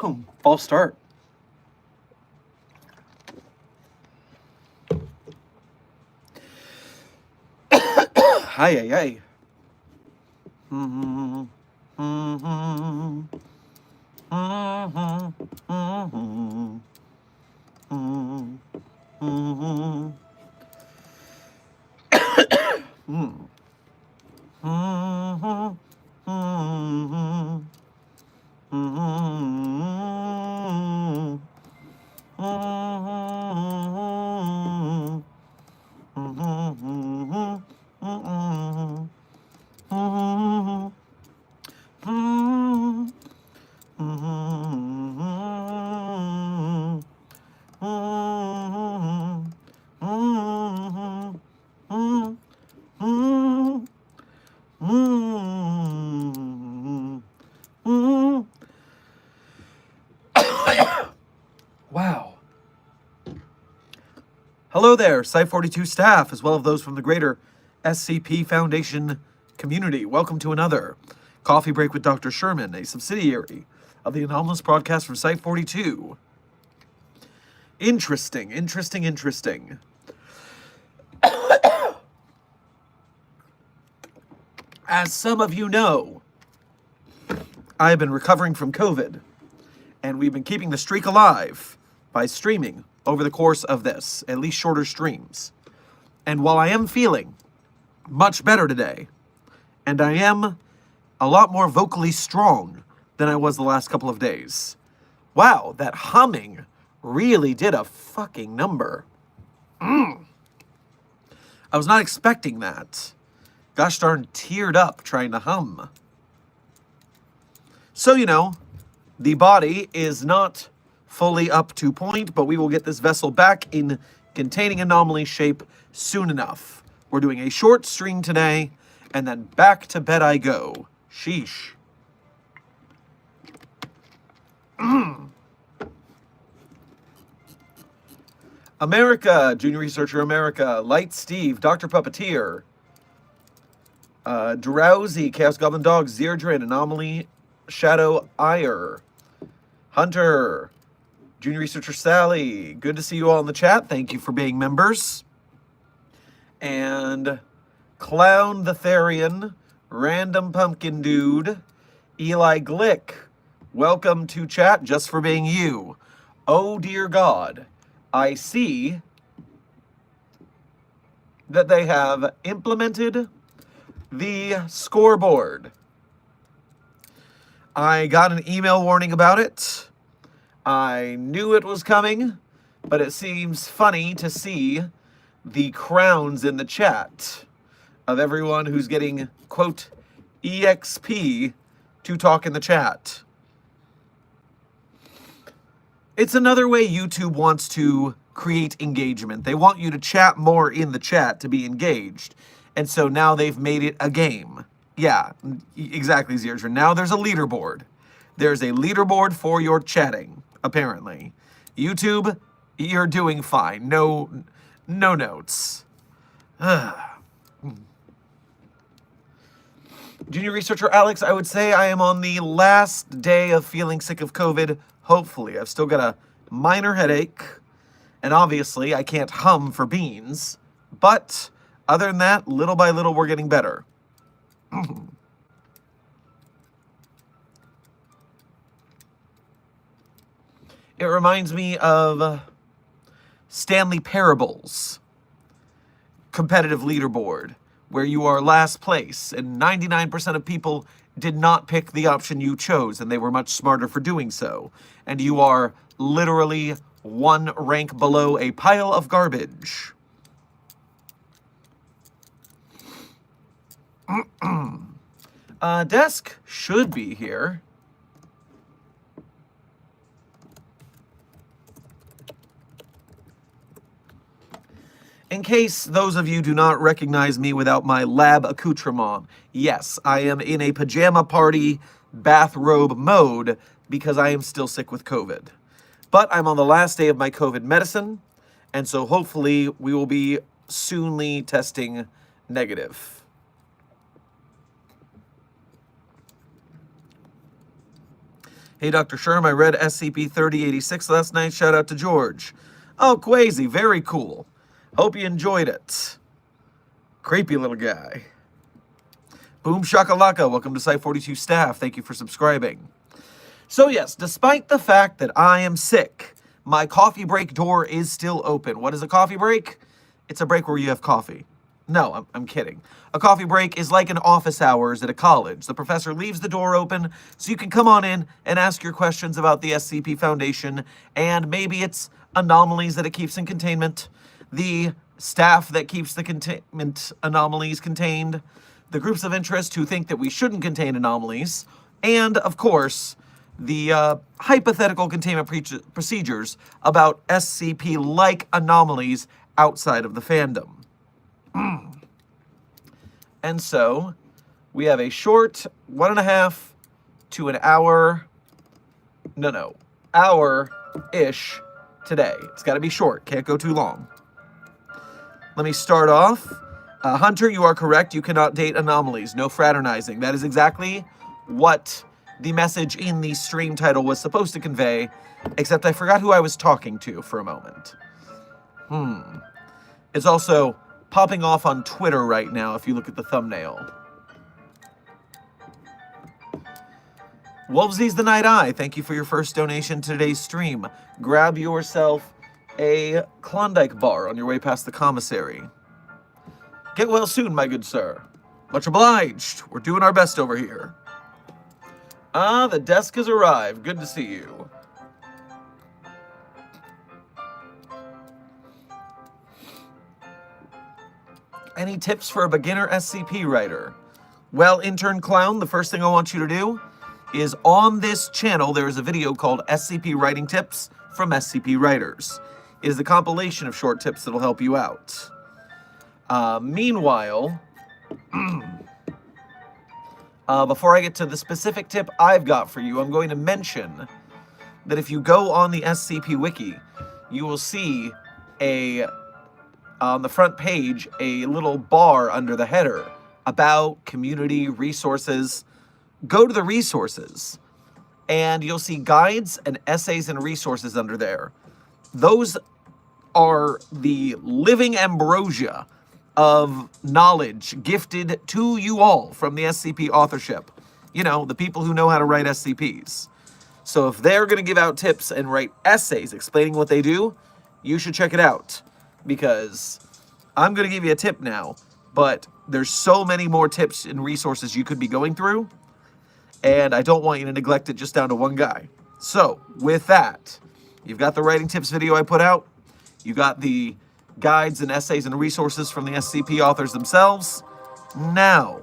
False start. Hi, hi, hi. Wow. Hello there, Site-42 staff, as well as those from the greater SCP Foundation community. Welcome to another Coffee Break with Dr. Sherman, a subsidiary of the anomalous broadcast from Site-42. Interesting, interesting, interesting. As some of you know, I have been recovering from COVID, and we've been keeping the streak alive by streaming over the course of this, at least shorter streams. And while I am feeling much better today, and I am a lot more vocally strong than I was the last couple of days, wow, that humming really did a fucking number. I was not expecting that. Gosh darn teared up trying to hum. So, you know, the body is not fully up to point, but we will get this vessel back in containing anomaly shape soon enough. We're doing a short stream today, and then back to bed I go. Sheesh. America, Junior Researcher America, Light Steve, Dr. Puppeteer, Drowsy, Chaos Goblin Dog, Zerdrin, Anomaly, Shadow Ire, Hunter, Junior Researcher Sally, good to see you all in the chat. Thank you for being members. And Clown the Therian, Random Pumpkin Dude, Eli Glick, welcome to chat just for being you. Oh dear God, I see that they have implemented the scoreboard. I got an email warning about it. I knew it was coming, but it seems funny to see the crowns in the chat of everyone who's getting, quote, EXP to talk in the chat. It's another way YouTube wants to create engagement. They want you to chat more in the chat to be engaged. And so now they've made it a game. Yeah, exactly, Zerdrin. Now there's a leaderboard. There's a leaderboard for your chatting, apparently. YouTube, you're doing fine. No notes. Junior Researcher Alex, I would say I am on the last day of feeling sick of COVID. Hopefully. I've still got a minor headache. And obviously, I can't hum for beans. But other than that, little by little, we're getting better. It reminds me of Stanley Parable's competitive leaderboard, where you are last place, and 99% of people did not pick the option you chose, and they were much smarter for doing so. And you are literally one rank below a pile of garbage. Desk should be here. In case those of you do not recognize me without my lab accoutrement, yes, I am in a pajama party bathrobe mode because I am still sick with COVID. But I'm on the last day of my COVID medicine, and so hopefully we will be soonly testing negative. Hey, Dr. Sherman, I read SCP-3086 last night. Shout out to George. Oh, Quasi, very cool. Hope you enjoyed it. Creepy little guy. Boom Shakalaka, welcome to Site42 staff. Thank you for subscribing. So yes, despite the fact that I am sick, my coffee break door is still open. What is a coffee break? It's a break where you have coffee. No, I'm kidding. A coffee break is like an office hours at a college. The professor leaves the door open so you can come on in and ask your questions about the SCP Foundation, and maybe it's anomalies that it keeps in containment, the staff that keeps the containment anomalies contained, the groups of interest who think that we shouldn't contain anomalies, and, of course, the hypothetical containment procedures about SCP-like anomalies outside of the fandom. And so, we have a short 1.5 to an hour, hour-ish today. It's got to be short, can't go too long. Let me start off. Hunter, you are correct. You cannot date anomalies. No fraternizing. That is exactly what the message in the stream title was supposed to convey, except I forgot who I was talking to for a moment. It's also popping off on Twitter right now if you look at the thumbnail. Wolvesies the Night Eye, thank you for your first donation to today's stream. Grab yourself a Klondike bar on your way past the commissary. Get well soon, my good sir. Much obliged. We're doing our best over here. Ah, the desk has arrived. Good to see you. Any tips for a beginner SCP writer? Well, intern clown, the first thing I want you to do is on this channel, there is a video called SCP Writing Tips from SCP Writers. It is a compilation of short tips that'll help you out. Meanwhile, before I get to the specific tip I've got for you, I'm going to mention that if you go on the SCP Wiki, you will see on the front page, a little bar under the header about community resources. Go to the resources, and you'll see guides and essays and resources under there. Those are the living ambrosia of knowledge gifted to you all from the SCP authorship. You know, the people who know how to write SCPs. So if they're going to give out tips and write essays explaining what they do, you should check it out. Because I'm going to give you a tip now, but there's so many more tips and resources you could be going through, and I don't want you to neglect it just down to one guy. So, with that, you've got the writing tips video I put out, you got the guides and essays and resources from the SCP authors themselves. Now,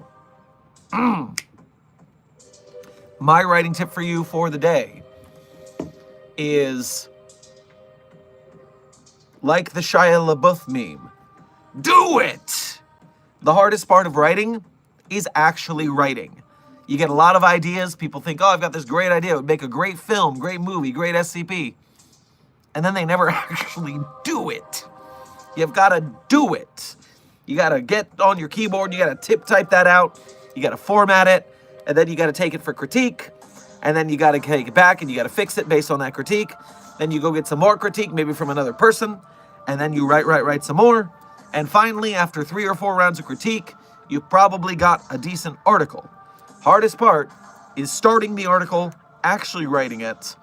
my writing tip for you for the day is, like the Shia LaBeouf meme, do it! The hardest part of writing is actually writing. You get a lot of ideas. People think, oh, I've got this great idea. It would make a great film, great movie, great SCP. And then they never actually do it. You've got to do it. You got to get on your keyboard. You got to type that out. You got to format it. And then you got to take it for critique. And then you got to take it back and you got to fix it based on that critique. Then you go get some more critique, maybe from another person. And then you write some more. And finally, after 3 or 4 rounds of critique, you probably got a decent article. Hardest part is starting the article, actually writing it,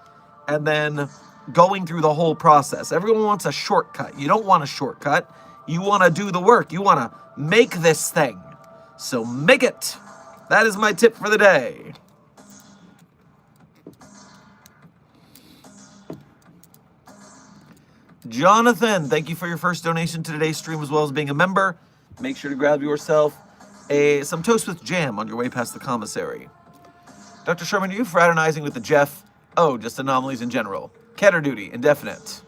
and then going through the whole process. Everyone wants a shortcut. You don't want a shortcut. You want to do the work. You want to make this thing. So make it. That is my tip for the day. Jonathan, thank you for your first donation to today's stream, as well as being a member. Make sure to grab yourself some toast with jam on your way past the commissary. Dr. Sherman, are you fraternizing with the Jeff? Oh, just anomalies in general. Keter duty, indefinite.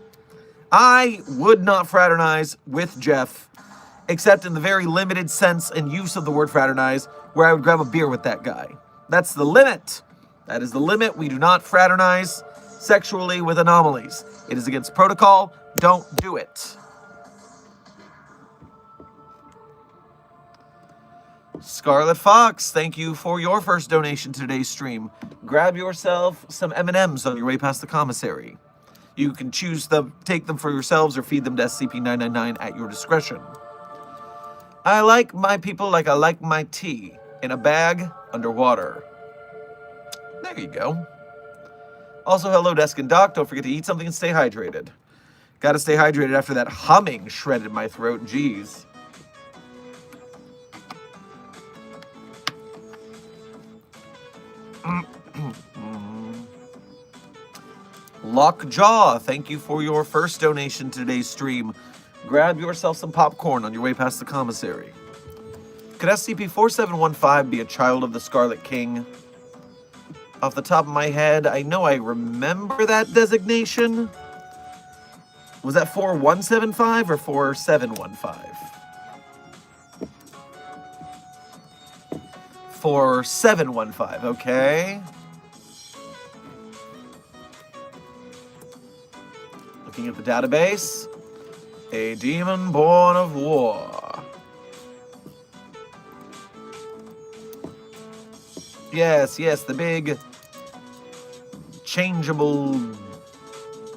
I would not fraternize with Jeff, except in the very limited sense and use of the word fraternize, where I would grab a beer with that guy. That's the limit. That is the limit. We do not fraternize sexually with anomalies. It is against protocol. Don't do it. Scarlet Fox, thank you for your first donation to today's stream. Grab yourself some M&Ms on your way past the commissary. You can choose them, take them for yourselves, or feed them to SCP-999 at your discretion. I like my people like I like my tea. In a bag, underwater. There you go. Also, hello, Desk and Doc. Don't forget to eat something and stay hydrated. Gotta stay hydrated after that humming shredded my throat. Jeez. Lockjaw, thank you for your first donation to today's stream. Grab yourself some popcorn on your way past the commissary. Could SCP-4715 be a child of the Scarlet King? Off the top of my head, I know I remember that designation. Was that 4175 or 4715? 4715, okay. Looking at the database. A demon born of war. Yes, the big changeable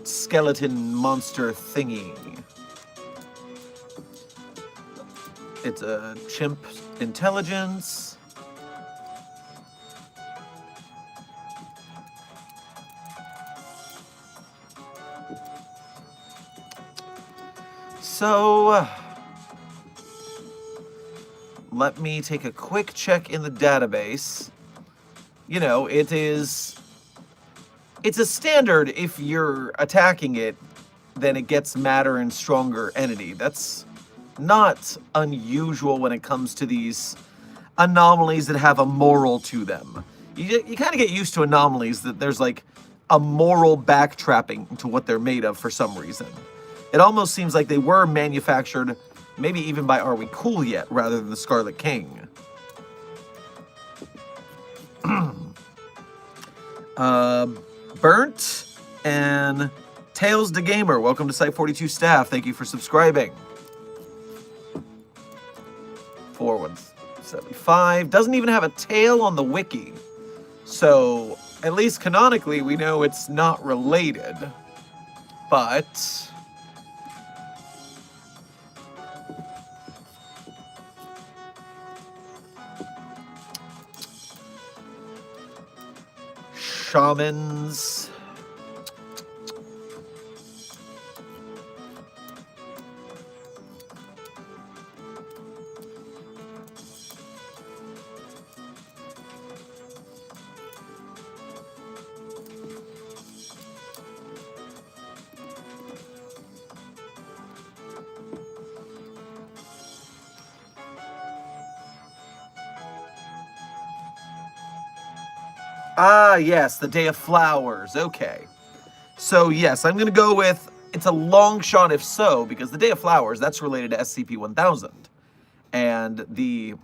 skeleton monster thingy. It's a chimp intelligence. So, let me take a quick check in the database. You know, it's a standard if you're attacking it, then it gets madder and stronger entity. That's not unusual when it comes to these anomalies that have a moral to them. You kind of get used to anomalies that there's like a moral backtrapping to what they're made of for some reason. It almost seems like they were manufactured, maybe even by Are We Cool Yet, rather than the Scarlet King. Burnt and Tails the Gamer, welcome to Site 42 staff. Thank you for subscribing. 4175 doesn't even have a tail on the wiki, so at least canonically we know it's not related. But shamans. Ah, yes, the Day of Flowers. Okay. So, yes, I'm going to go with, it's a long shot if so, because the Day of Flowers, that's related to SCP-1000. And the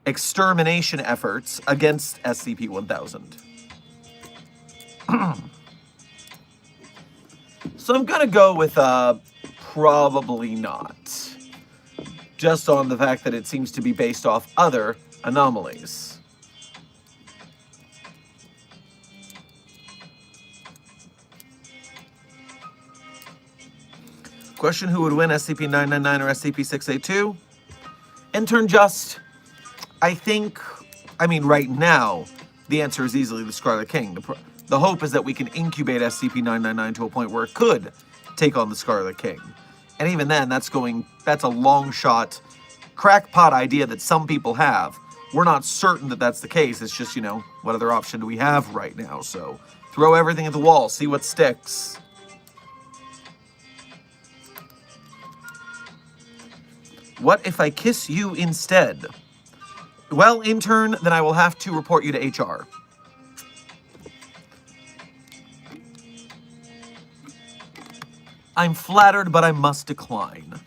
extermination efforts against SCP-1000. So I'm going to go with probably not. Just on the fact that it seems to be based off other anomalies. Question, who would win, SCP-999 or SCP-682? Intern Just, I mean, right now, the answer is easily the Scarlet King. The hope is that we can incubate SCP-999 to a point where it could take on the Scarlet King. And even then, that's a long shot, crackpot idea that some people have. We're not certain that that's the case. It's just, you know, what other option do we have right now? So, throw everything at the wall, see what sticks. What if I kiss you instead? Well, intern, then I will have to report you to HR. I'm flattered, but I must decline.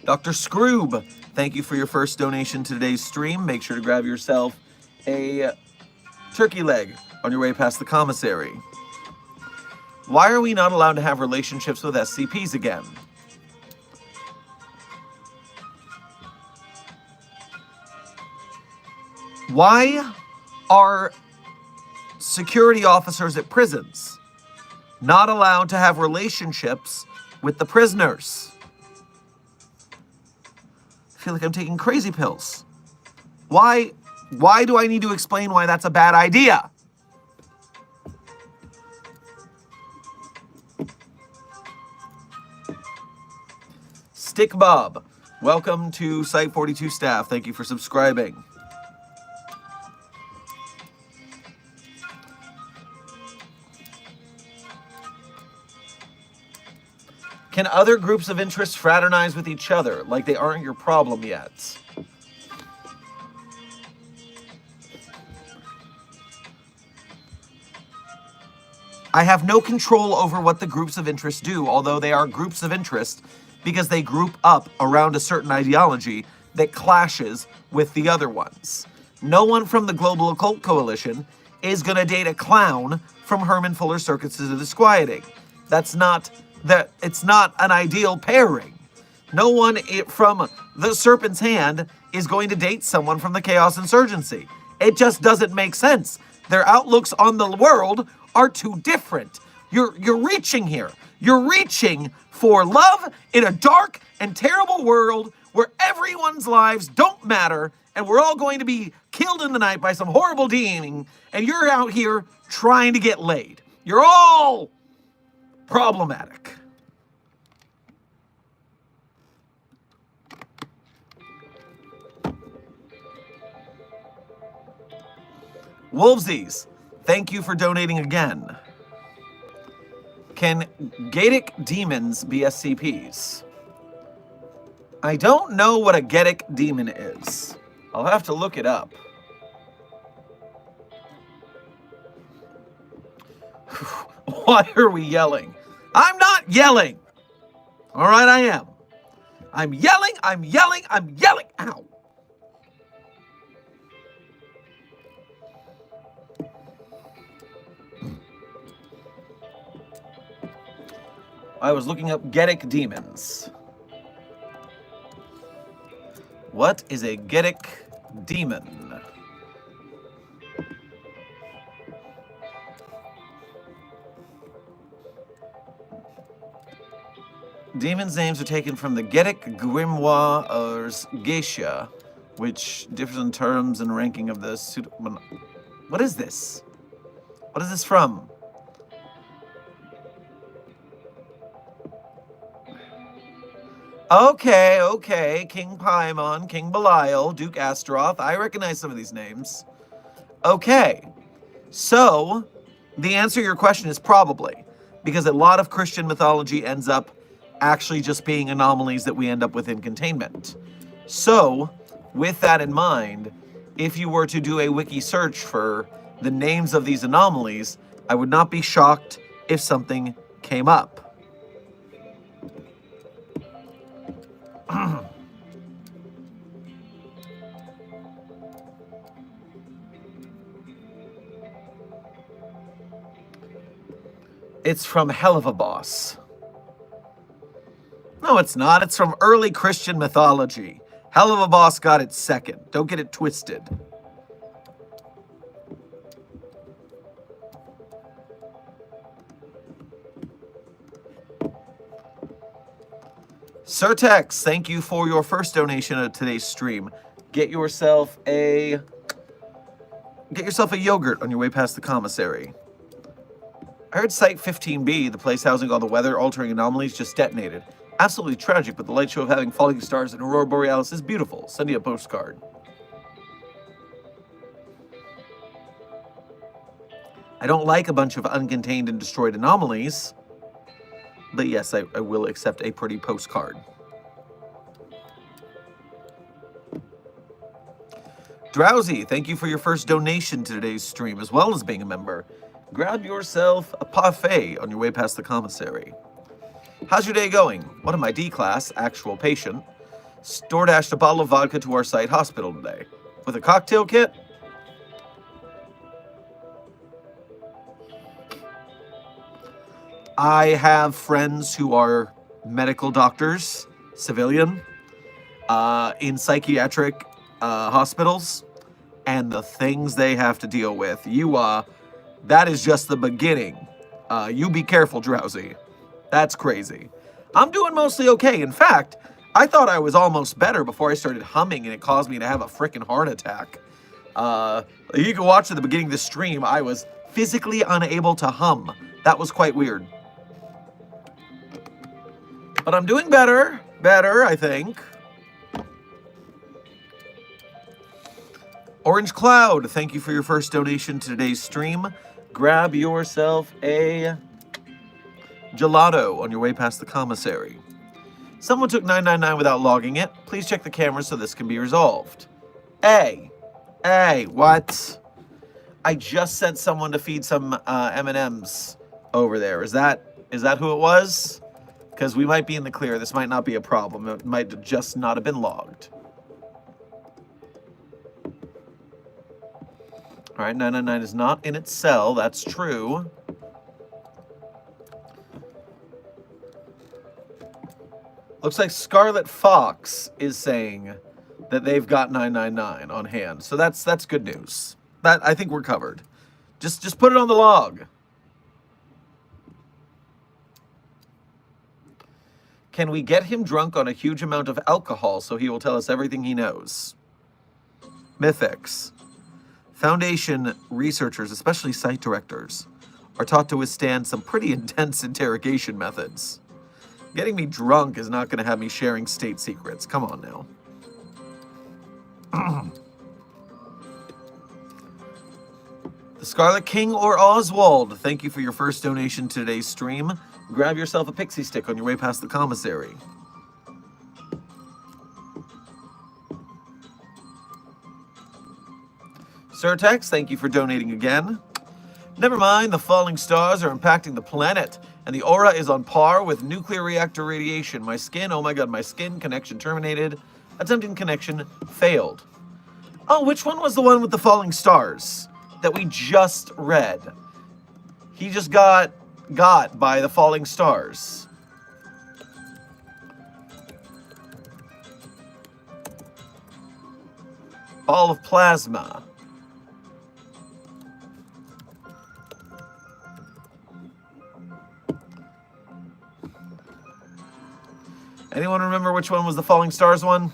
Dr. Scroob, thank you for your first donation to today's stream. Make sure to grab yourself a turkey leg on your way past the commissary. Why are we not allowed to have relationships with SCPs again? Why are security officers at prisons not allowed to have relationships with the prisoners? I feel like I'm taking crazy pills. Why do I need to explain why that's a bad idea? Stick Bob, welcome to Site 42 staff. Thank you for subscribing. Can other groups of interest fraternize with each other like they aren't your problem yet? I have no control over what the groups of interest do, although they are groups of interest because they group up around a certain ideology that clashes with the other ones. No one from the Global Occult Coalition is going to date a clown from Herman Fuller's Circuses of Disquieting. It's not an ideal pairing. No one from the Serpent's Hand is going to date someone from the Chaos Insurgency. It just doesn't make sense. Their outlooks on the world are too different. You're reaching here. You're reaching for love in a dark and terrible world where everyone's lives don't matter and we're all going to be killed in the night by some horrible demon, and you're out here trying to get laid. You're all problematic. Wolvesies, thank you for donating again. Can Gaelic demons be SCPs? I don't know what a Gaelic demon is. I'll have to look it up. Why are we yelling? I'm not yelling. All right, I am. I'm yelling. Ow. I was looking up Gaelic demons. What is a Gaelic demon? Demons' names are taken from the Gaelic grimoire Ars Geisha, which differs in terms and ranking of the What is this? What is this from? Okay. King Paimon, King Belial, Duke Astaroth. I recognize some of these names. Okay. So, the answer to your question is probably, because a lot of Christian mythology ends up actually just being anomalies that we end up with in containment. So, with that in mind, if you were to do a wiki search for the names of these anomalies, I would not be shocked if something came up. It's from Hell of a Boss. No, it's not. It's from early Christian mythology. Hell of a Boss got it second. Don't get it twisted. Surtex, thank you for your first donation of today's stream. Get yourself a yogurt on your way past the commissary. I heard Site 15B, the place housing all the weather-altering anomalies, just detonated. Absolutely tragic, but the light show of having falling stars and aurora borealis is beautiful. Send you a postcard. I don't like a bunch of uncontained and destroyed anomalies, but yes, I will accept a pretty postcard. Drowsy, thank you for your first donation to today's stream, as well as being a member. Grab yourself a parfait on your way past the commissary. How's your day going? One of my D class, actual patient, door-dashed a bottle of vodka to our site hospital today. With a cocktail kit? I have friends who are medical doctors, civilian, in psychiatric hospitals, and the things they have to deal with. That is just the beginning. You be careful, Drowsy. That's crazy. I'm doing mostly okay. In fact, I thought I was almost better before I started humming and it caused me to have a freaking heart attack. You can watch at the beginning of the stream, I was physically unable to hum. That was quite weird. But I'm doing better, I think. Orange Cloud, thank you for your first donation to today's stream. Grab yourself a gelato on your way past the commissary. Someone took 999 without logging it. Please check the camera so this can be resolved. Hey, what? I just sent someone to feed some M&Ms over there. Is that who it was? Because we might be in the clear. This might not be a problem. It might just not have been logged. All right, 999 is not in its cell. That's true. Looks like Scarlet Fox is saying that they've got 999 on hand. So that's good news. That I think we're covered. Just put it on the log. Can we get him drunk on a huge amount of alcohol so he will tell us everything he knows? Mythics. Foundation researchers, especially site directors, are taught to withstand some pretty intense interrogation methods. Getting me drunk is not going to have me sharing state secrets. Come on now. The Scarlet King or Oswald, thank you for your first donation to today's stream. Grab yourself a pixie stick on your way past the commissary. Surtex, thank you for donating again. Never mind, the falling stars are impacting the planet, and the aura is on par with nuclear reactor radiation. My skin, oh my god, my skin, connection terminated. Attempting connection failed. Oh, which one was the one with the falling stars that we just read? He just got by the falling stars. Ball of plasma. Anyone remember which one was the falling stars one?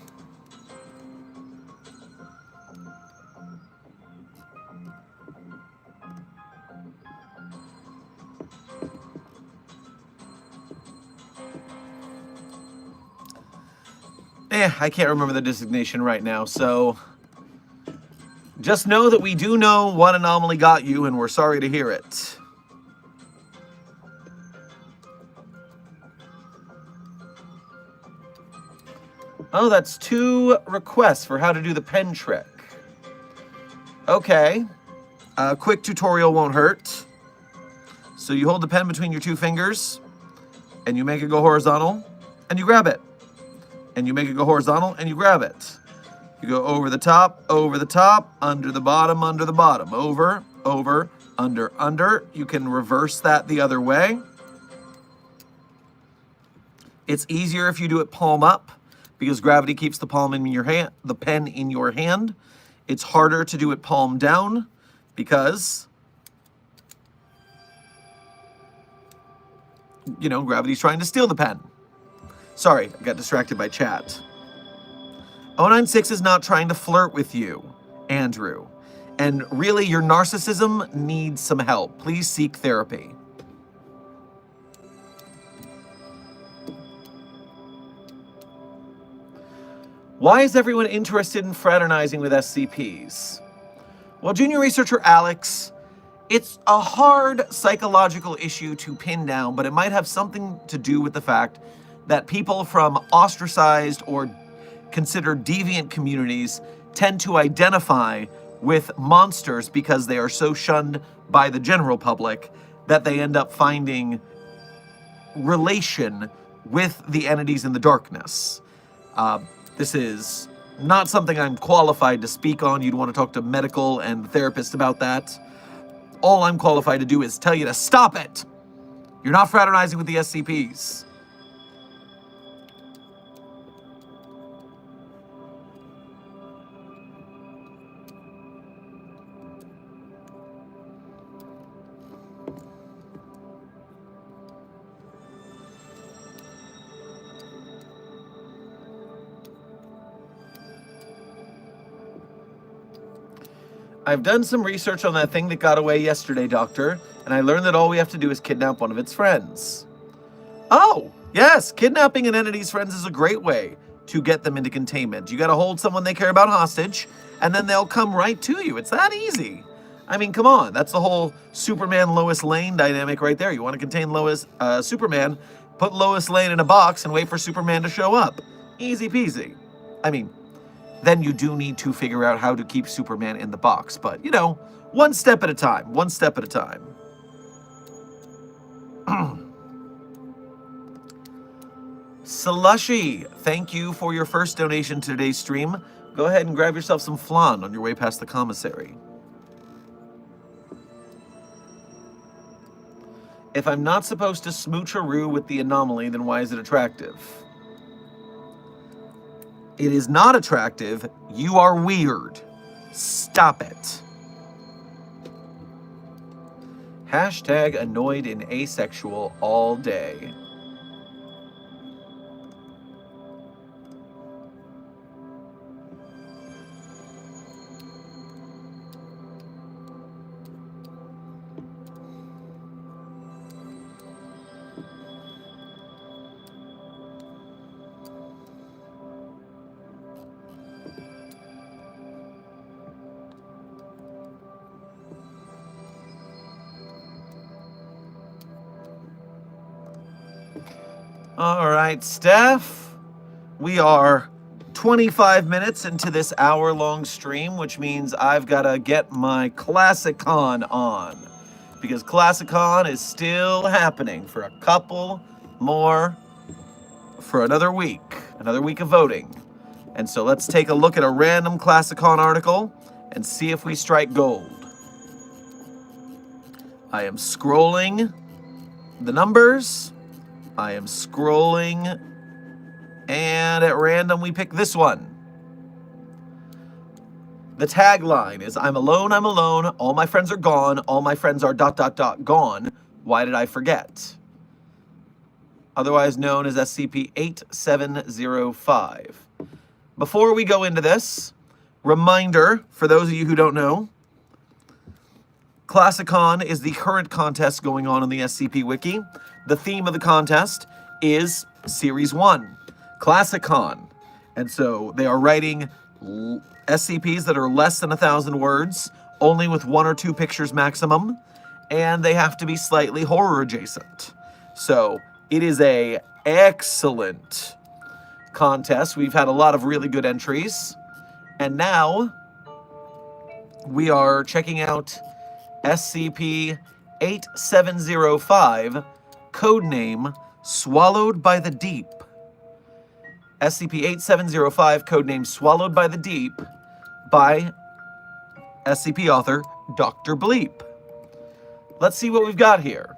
I can't remember the designation right now, so just know that we do know what anomaly got you, and we're sorry to hear it. Oh, that's 2 requests for how to do the pen trick. Okay. A quick tutorial won't hurt. So you hold the pen between your 2 fingers, and you make it go horizontal, and you grab it. And you make it go horizontal, and you grab it. You go over the top, under the bottom, over, under. You can reverse that the other way. It's easier if you do it palm up, because gravity keeps the palm in your hand, the pen in your hand. It's harder to do it palm down because, you know, gravity's trying to steal the pen. Sorry, I got distracted by chat. 096 is not trying to flirt with you, Andrew. And really, your narcissism needs some help. Please seek therapy. Why is everyone interested in fraternizing with SCPs? Well, junior researcher Alex, it's a hard psychological issue to pin down, but it might have something to do with the fact that people from ostracized or considered deviant communities tend to identify with monsters because they are so shunned by the general public that they end up finding relation with the entities in the darkness. This is not something I'm qualified to speak on. You'd want to talk to medical and therapist about that. All I'm qualified to do is tell you to stop it. You're not fraternizing with the SCPs. I've done some research on that thing that got away yesterday, Doctor, and I learned that all we have to do is kidnap one of its friends. Oh, yes, kidnapping an entity's friends is a great way to get them into containment. You gotta hold someone they care about hostage, and then they'll come right to you. It's that easy. I mean, come on, that's the whole Superman-Lois Lane dynamic right there. You want to contain Superman, put Lois Lane in a box and wait for Superman to show up. Easy peasy. I mean, then you do need to figure out how to keep Superman in the box, but, you know, one step at a time, one step at a time. Slushy, thank you for your first donation to today's stream. Go ahead and grab yourself some flan on your way past the commissary. If I'm not supposed to smoocheroo with the anomaly, then why is it attractive? It is not attractive. You are weird. Stop it. Hashtag annoyed and asexual all day. All right, Steph, we are 25 minutes into this hour-long stream, which means I've got to get my Classicon on, because Classicon is still happening for a couple more, for another week of voting. And so let's take a look at a random Classicon article and see if we strike gold. I am scrolling the numbers. I am scrolling, and at random we pick this one. The tagline is, I'm alone, all my friends are gone, all my friends are ... gone, why did I forget? Otherwise known as SCP-8705. Before we go into this, reminder, for those of you who don't know, Classicon is the current contest going on in the SCP Wiki. The theme of the contest is Series 1, Classicon. And so they are writing SCPs that are less than 1,000 words, only with 1 or 2 pictures maximum, and they have to be slightly horror adjacent. So it is a excellent contest. We've had a lot of really good entries. And now we are checking out SCP-8705, codename Swallowed by the Deep. SCP-8705, codename Swallowed by the Deep, by SCP author Dr. Bleep. Let's see what we've got here.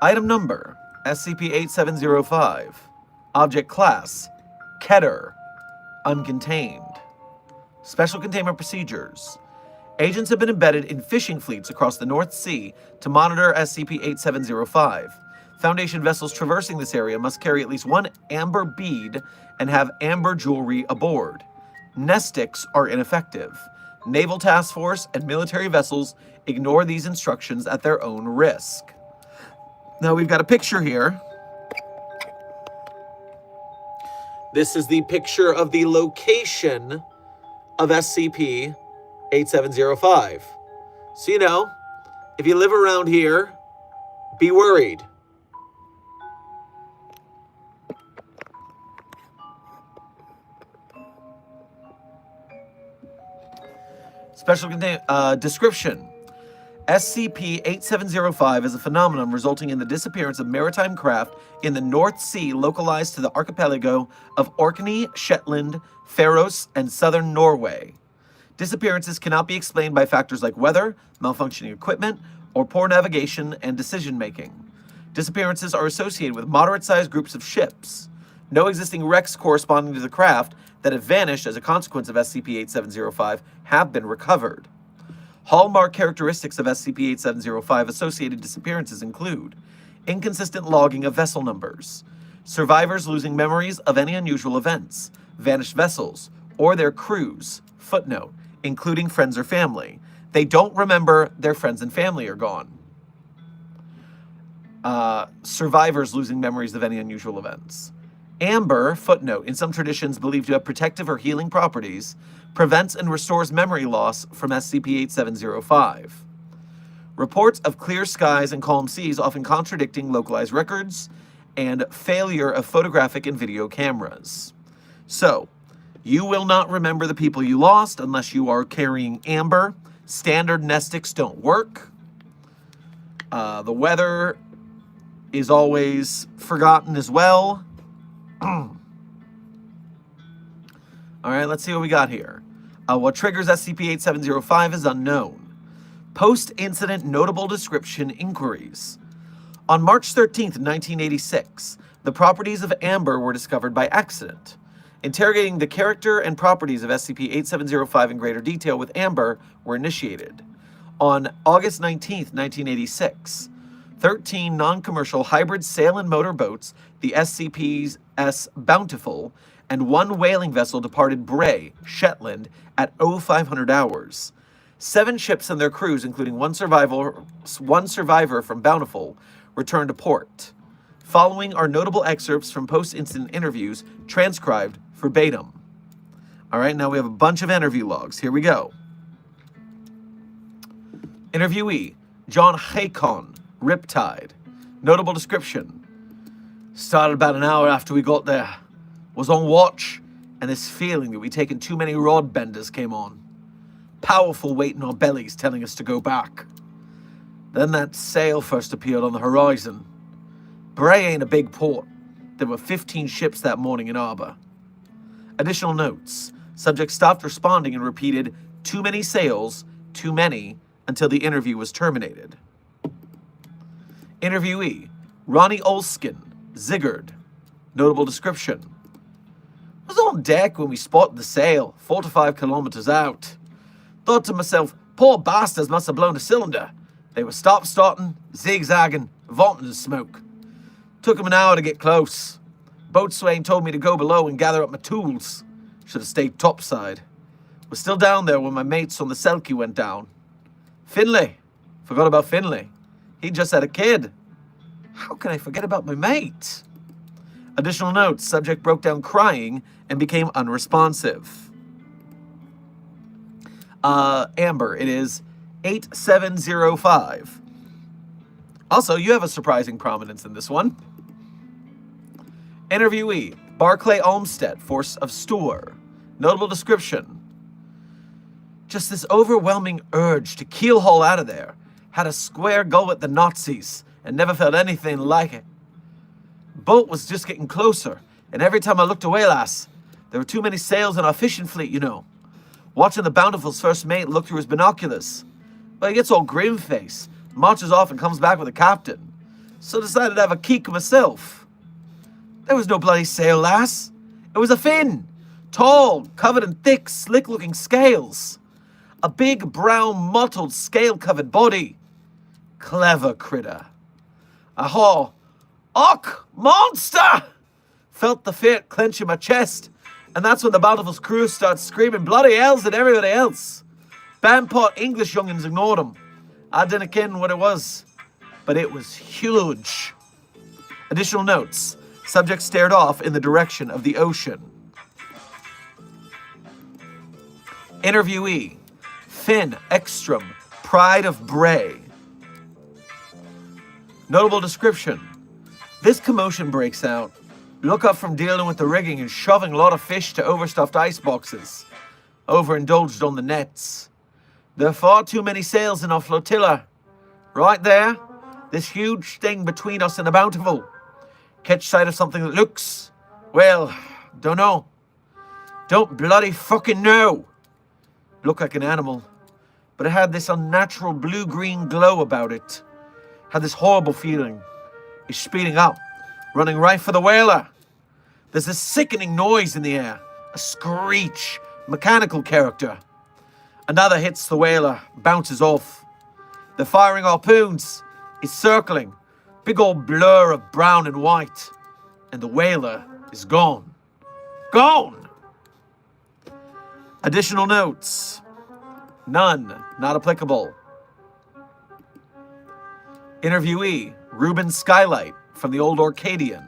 Item number, SCP-8705. Object class, Keter, uncontained. Special containment procedures. Agents have been embedded in fishing fleets across the North Sea to monitor SCP-8705. Foundation vessels traversing this area must carry at least 1 amber bead and have amber jewelry aboard. Nestics are ineffective. Naval Task Force and military vessels ignore these instructions at their own risk. Now we've got a picture here. This is the picture of the location of SCP-8705. So, you know, if you live around here, be worried. Special description. SCP-8705 is a phenomenon resulting in the disappearance of maritime craft in the North Sea localized to the archipelago of Orkney, Shetland, Faroes, and southern Norway. Disappearances cannot be explained by factors like weather, malfunctioning equipment, or poor navigation and decision-making. Disappearances are associated with moderate-sized groups of ships. No existing wrecks corresponding to the craft that have vanished as a consequence of SCP-8705 have been recovered. Hallmark characteristics of SCP-8705 associated disappearances include inconsistent logging of vessel numbers, survivors losing memories of any unusual events, vanished vessels, or their crews. Footnote, including friends or family. They don't remember their friends and family are gone. Survivors losing memories of any unusual events. Amber, footnote, in some traditions believed to have protective or healing properties, prevents and restores memory loss from SCP-8705. Reports of clear skies and calm seas often contradicting localized records, and failure of photographic and video cameras. So, you will not remember the people you lost unless you are carrying Amber. Standard nestics don't work. The weather is always forgotten as well. All right, let's see what we got here. What triggers SCP-8705 is unknown. Post-incident notable description inquiries. On March 13th, 1986, the properties of Amber were discovered by accident. Interrogating the character and properties of SCP-8705 in greater detail with Amber were initiated. On August 19th, 1986, 13 non-commercial hybrid sail and motor boats, the SCP's Bountiful, and one whaling vessel departed Bray, Shetland, at 0500 hours. 7 ships and their crews, including one survivor from Bountiful, returned to port. Following are notable excerpts from post-incident interviews, transcribed verbatim. All right, now we have a bunch of interview logs. Here we go. Interviewee, John Hakon, Riptide. Notable description. Started about an hour after we got there. Was on watch, and this feeling that we'd taken too many rod benders came on. Powerful weight in our bellies telling us to go back. Then that sail first appeared on the horizon. Bray ain't a big port. There were 15 ships that morning in harbor. Additional notes. Subject stopped responding and repeated, "Too many sails, too many," until the interview was terminated. Interviewee, Ronnie Olskin, Zigguard. Notable description. Was on deck when we spotted the sail, 4 to 5 kilometers out. Thought to myself, poor bastards must have blown a cylinder. They were stop-starting, zigzagging, vomiting smoke. Took them an hour to get close. Boatswain told me to go below and gather up my tools. Should have stayed topside. Was still down there when my mates on the Selkie went down. Finlay. Forgot about Finlay. He just had a kid. How can I forget about my mate? Additional notes. Subject broke down crying and became unresponsive. Amber, it is 8705. Also, you have a surprising prominence in this one. Interviewee, Barclay Olmsted, Force of Store. Notable description. Just this overwhelming urge to keelhaul out of there. Had a square go at the Nazis and never felt anything like it. Boat was just getting closer, and every time I looked away, lass, there were too many sails in our fishing fleet, you know. Watching the Bountiful's first mate look through his binoculars. But he gets all grim-faced, marches off and comes back with the captain. So decided to have a keek myself. There was no bloody sail, lass. It was a fin. Tall, covered in thick, slick-looking scales. A big, brown, mottled, scale-covered body. Clever critter. Aha! Och, monster! Felt the fear clench in my chest, and that's when the Bountiful's crew started screaming bloody hells at everybody else. Bampot English young'uns ignored them. I didn't ken what it was, but it was huge. Additional notes. Subject stared off in the direction of the ocean. Interviewee, Finn Ekstrom, Pride of Bray. Notable description. This commotion breaks out. Look up from dealing with the rigging and shoving a lot of fish to overstuffed ice boxes. Overindulged on the nets. There are far too many sails in our flotilla. Right there, this huge thing between us and the Bountiful. Catch sight of something that looks, well, don't know. Don't bloody fucking know. Looked like an animal, but it had this unnatural blue-green glow about it. Had this horrible feeling. It's speeding up, running right for the whaler. There's a sickening noise in the air, a screech, mechanical character. Another hits the whaler, bounces off. They're firing harpoons. It's circling, big old blur of brown and white, and the whaler is gone. Gone! Additional notes. None. Not applicable. Interviewee, Reuben Skylight from the Old Orcadian.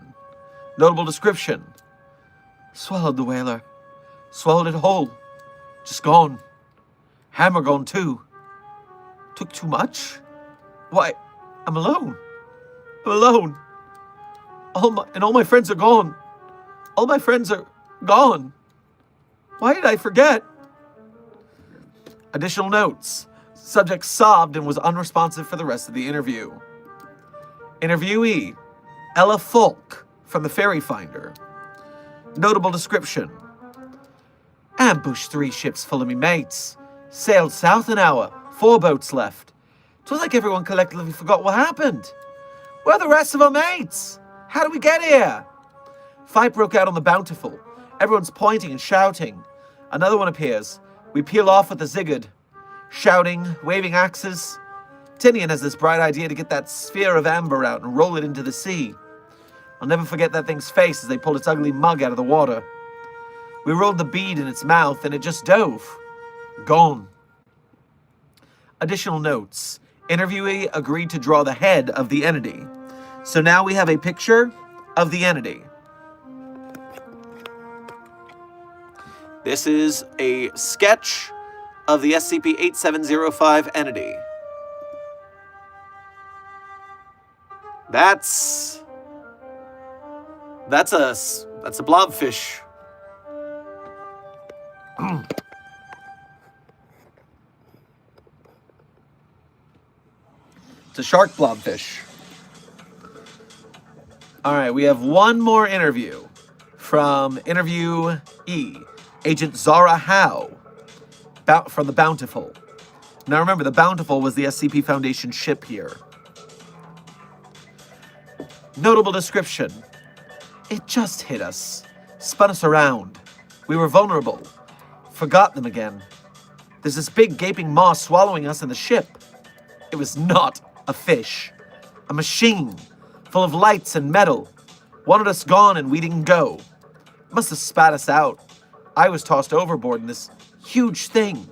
Notable description. Swallowed the whaler. Swallowed it whole. Just gone. Hammer gone too. Took too much? Why, I'm alone. I'm alone. All my friends are gone. All my friends are gone. Why did I forget? Additional notes. Subject sobbed and was unresponsive for the rest of the interview. Interviewee, Ella Folk from the Ferry Finder. Notable description. Ambushed 3 ships full of me mates. Sailed south an hour. 4 boats left. 'Twas like everyone collectively forgot what happened. Where are the rest of our mates? How did we get here? Fight broke out on the Bountiful. Everyone's pointing and shouting. Another one appears. We peel off with the Zigguard. Shouting, waving axes. Tinian has this bright idea to get that sphere of amber out and roll it into the sea. I'll never forget that thing's face as they pulled its ugly mug out of the water. We rolled the bead in its mouth and it just dove. Gone. Additional notes. Interviewee agreed to draw the head of the entity. So now we have a picture of the entity. This is a sketch of the SCP-8705 entity. That's a blobfish. It's a shark blobfish. All right, we have one more interview from interviewee, Agent Zara Howe, from the Bountiful. Now remember, the Bountiful was the SCP Foundation ship here. Notable description. It just hit us. Spun us around. We were vulnerable. Forgot them again. There's this big gaping maw swallowing us in the ship. It was not a fish. A machine. Full of lights and metal. Wanted us gone and we didn't go. Must have spat us out. I was tossed overboard in this huge thing.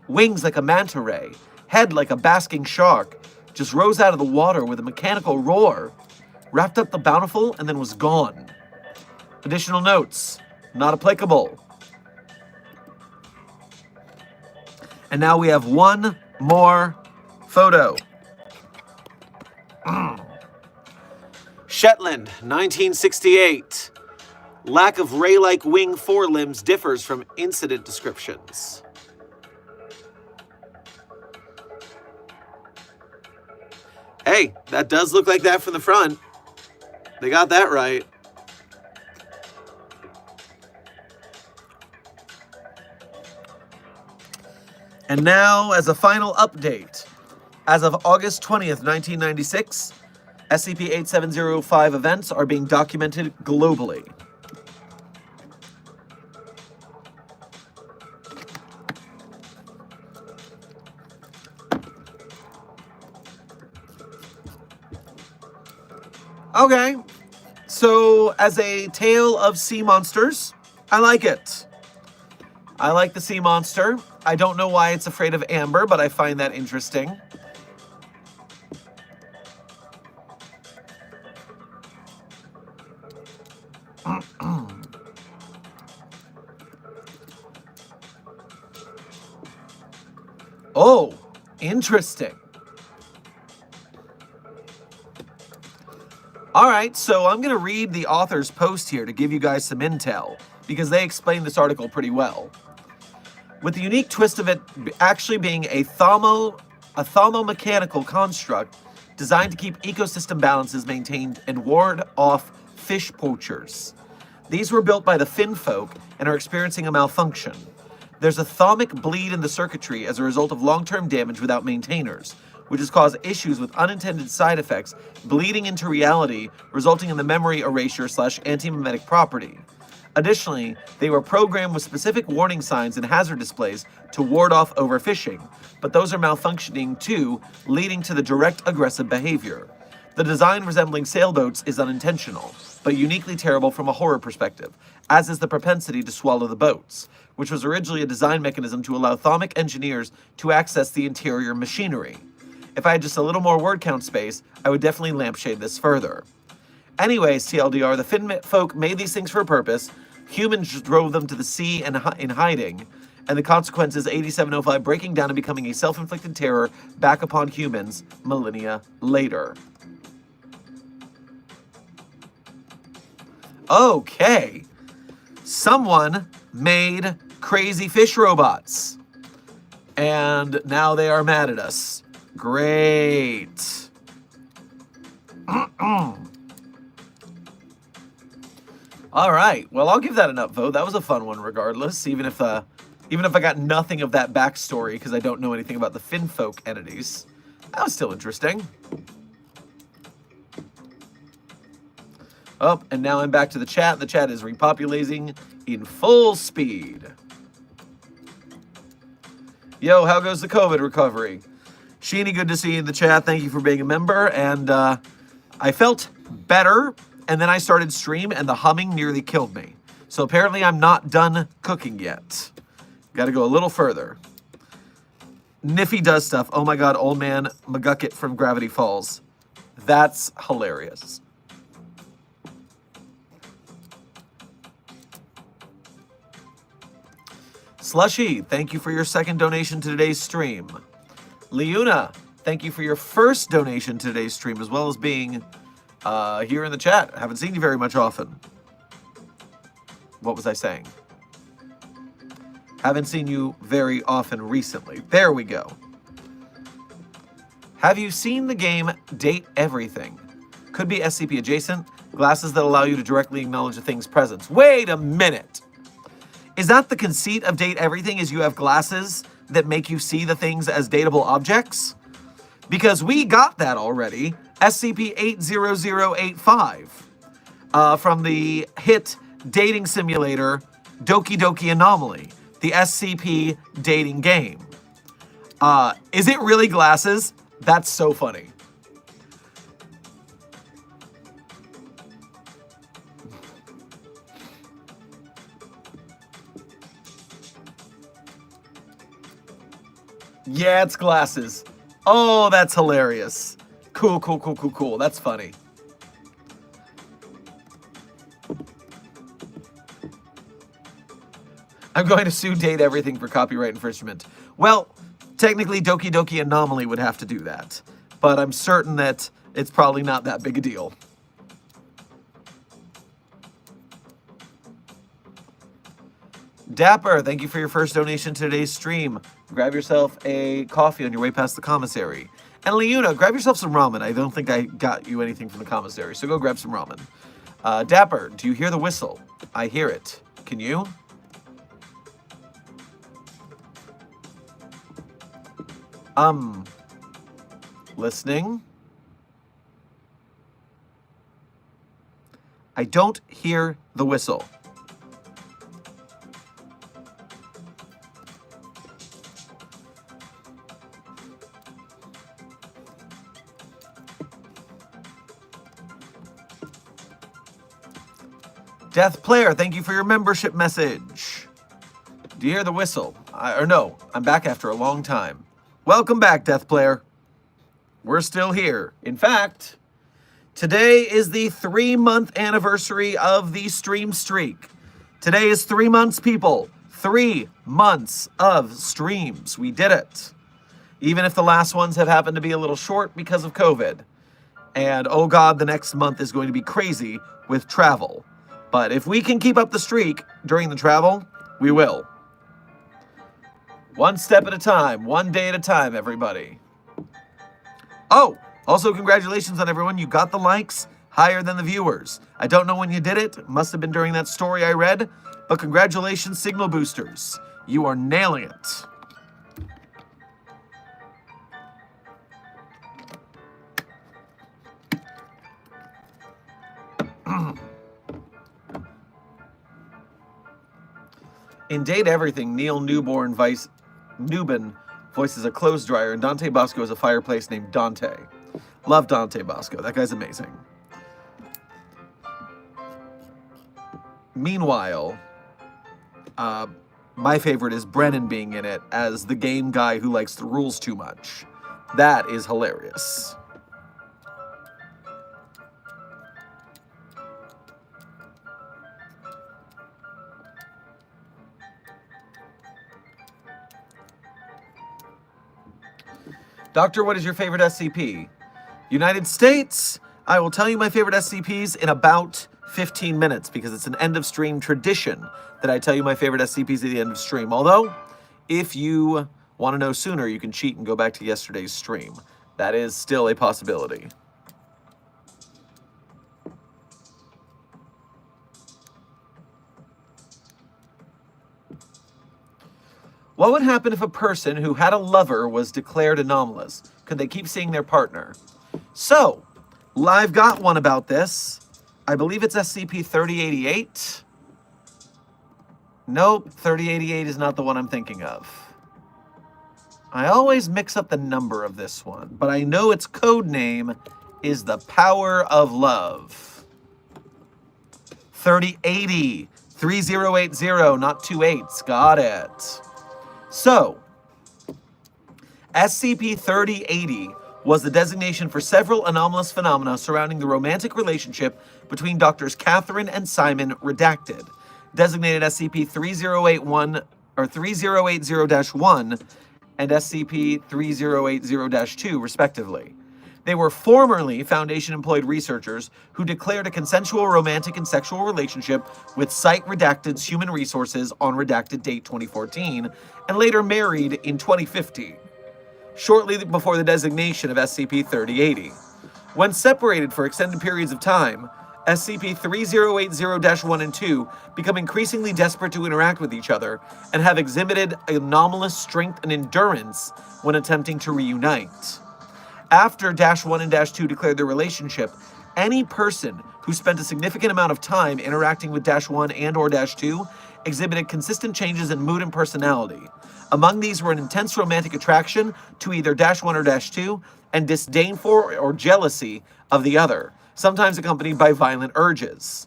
Wings like a manta ray. Head like a basking shark. Just rose out of the water with a mechanical roar. Wrapped up the Bountiful and then was gone. Additional notes. Not applicable. And now we have one more photo. Shetland, 1968. Lack of ray-like wing forelimbs differs from incident descriptions. Hey, that does look like that from the front. They got that right. And now, as a final update, as of August 20th, 1996, SCP-8705 events are being documented globally. Okay, so as a tale of sea monsters, I like it. I like the sea monster. I don't know why it's afraid of amber, but I find that interesting. Oh, interesting. All right, so I'm going to read the author's post here to give you guys some intel, because they explain this article pretty well. With the unique twist of it actually being a thaumo-mechanical construct designed to keep ecosystem balances maintained and ward off fish poachers. These were built by the fin folk and are experiencing a malfunction. There's a thaumic bleed in the circuitry as a result of long-term damage without maintainers, which has caused issues with unintended side effects bleeding into reality, resulting in the memory erasure / anti-mimetic property. Additionally, they were programmed with specific warning signs and hazard displays to ward off overfishing, but those are malfunctioning too, leading to the direct aggressive behavior. The design resembling sailboats is unintentional, but but uniquely terrible from a horror perspective, as is the propensity to swallow the boats, which was originally a design mechanism to allow Thaumic engineers to access the interior machinery. If I had just a little more word count space, I would definitely lampshade this further. Anyways, TLDR, the Fin folk made these things for a purpose. Humans drove them to the sea and in hiding, and the consequence is 8705 breaking down and becoming a self-inflicted terror back upon humans millennia later. Okay. Someone made crazy fish robots, and now they are mad at us. Great. All right. Well, I'll give that an upvote. That was a fun one, regardless. Even if I got nothing of that backstory because I don't know anything about the Finfolk entities, that was still interesting. Oh, and now I'm back to the chat. The chat is repopulating in full speed. Yo, how goes the COVID recovery? Sheeny, good to see you in the chat. Thank you for being a member. And I felt better, and then I started stream, and the humming nearly killed me. So apparently I'm not done cooking yet. Got to go a little further. Niffy does stuff. Oh my god, old man McGucket from Gravity Falls. That's hilarious. Slushy, thank you for your second donation to today's stream. Leuna, thank you for your first donation to today's stream, as well as being here in the chat. I haven't seen you very much often. What was I saying? Haven't seen you very often recently. There we go. Have you seen the game Date Everything? Could be SCP adjacent. Glasses that allow you to directly acknowledge a thing's presence. Wait a minute. Is that the conceit of Date Everything, is you have glasses that make you see the things as dateable objects? Because we got that already. SCP-80085 from the hit dating simulator Doki Doki Anomaly, the SCP dating game. Is it really glasses? That's so funny. Yeah, it's glasses. Oh, that's hilarious. Cool, cool, cool, cool, cool. That's funny. I'm going to sue Date Everything for copyright infringement. Well, technically Doki Doki Anomaly would have to do that, but I'm certain that it's probably not that big a deal. Dapper, thank you for your first donation to today's stream. Grab yourself a coffee on your way past the commissary. And Leuna, grab yourself some ramen. I don't think I got you anything from the commissary, so go grab some ramen. Dapper, do you hear the whistle? I hear it. Can you? Listening? I don't hear the whistle. Death Player, thank you for your membership message. Do you hear the whistle? Or no, I'm back after a long time. Welcome back, Death Player. We're still here. In fact, today is the 3-month anniversary of the stream streak. Today is 3 months, people. 3 months of streams. We did it. Even if the last ones have happened to be a little short because of COVID. And oh God, the next month is going to be crazy with travel. But if we can keep up the streak during the travel, we will. One step at a time, one day at a time, everybody. Oh, also congratulations on everyone. You got the likes higher than the viewers. I don't know when you did it. It must have been during that story I read. But congratulations, Signal Boosters. You are nailing it. In Date Everything, Neil Newborn Newbin voices a clothes dryer, and Dante Bosco is a fireplace named Dante. Love Dante Bosco. That guy's amazing. Meanwhile, my favorite is Brennan being in it as the game guy who likes the rules too much. That is hilarious. Doctor, what is your favorite SCP? United States? I will tell you my favorite SCPs in about 15 minutes because it's an end of stream tradition that I tell you my favorite SCPs at the end of stream. Although, if you want to know sooner, you can cheat and go back to yesterday's stream. That is still a possibility. What would happen if a person who had a lover was declared anomalous? Could they keep seeing their partner? So, I've got one about this. I believe it's SCP-3088. Nope, 3088 is not the one I'm thinking of. I always mix up the number of this one, but I know its code name is the Power of Love. 3080. 3080, not 28s. Got it. So, SCP-3080 was the designation for several anomalous phenomena surrounding the romantic relationship between Doctors Catherine and Simon Redacted, designated SCP-3081 or 3080-1 and SCP-3080-2, respectively. They were formerly Foundation-employed researchers who declared a consensual romantic and sexual relationship with Site Redacted's Human Resources on redacted date 2014, and later married in 2015, shortly before the designation of SCP-3080. When separated for extended periods of time, SCP-3080-1 and 2 become increasingly desperate to interact with each other and have exhibited anomalous strength and endurance when attempting to reunite. After -1 and -2 declared their relationship, any person who spent a significant amount of time interacting with -1 and or -2 exhibited consistent changes in mood and personality. Among these were an intense romantic attraction to either -1 or -2 and disdain for or jealousy of the other, sometimes accompanied by violent urges.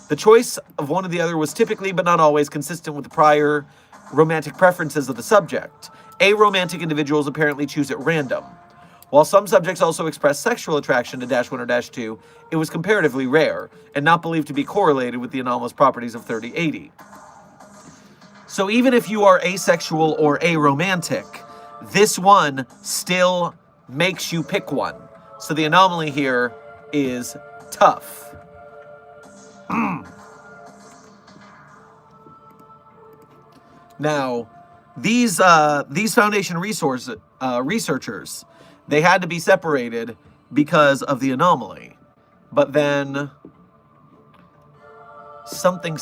The choice of one or the other was typically, but not always, consistent with the prior romantic preferences of the subject. Aromantic individuals apparently choose at random. While some subjects also express sexual attraction to -1 or -2, it was comparatively rare, and not believed to be correlated with the anomalous properties of 3080. So even if you are asexual or aromantic, this one still makes you pick one. So the anomaly here is tough. Now, these Foundation researchers, they had to be separated because of the anomaly. But then something.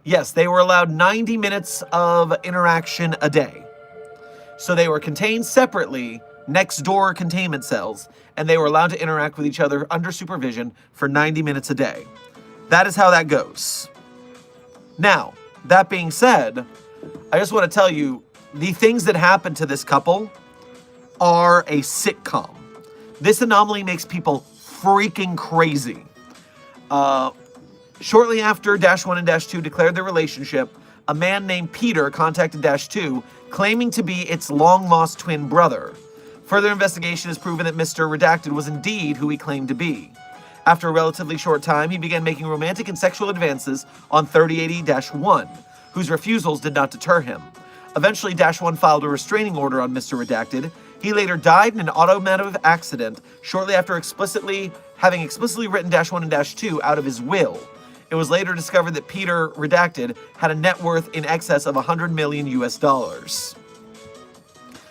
Yes, they were allowed 90 minutes of interaction a day. So they were contained separately next door containment cells, and they were allowed to interact with each other under supervision for 90 minutes a day. That is how that goes. Now, that being said, I just want to tell you, the things that happen to this couple are a sitcom. This anomaly makes people freaking crazy. Shortly after -1 and -2 declared their relationship, a man named Peter contacted -2, claiming to be its long-lost twin brother. Further investigation has proven that Mr. Redacted was indeed who he claimed to be. After a relatively short time, he began making romantic and sexual advances on 3080-1, whose refusals did not deter him. Eventually, -1 filed a restraining order on Mr. Redacted. He later died in an automotive accident shortly after having explicitly written -1 and -2 out of his will. It was later discovered that Peter Redacted had a net worth in excess of $100 million US.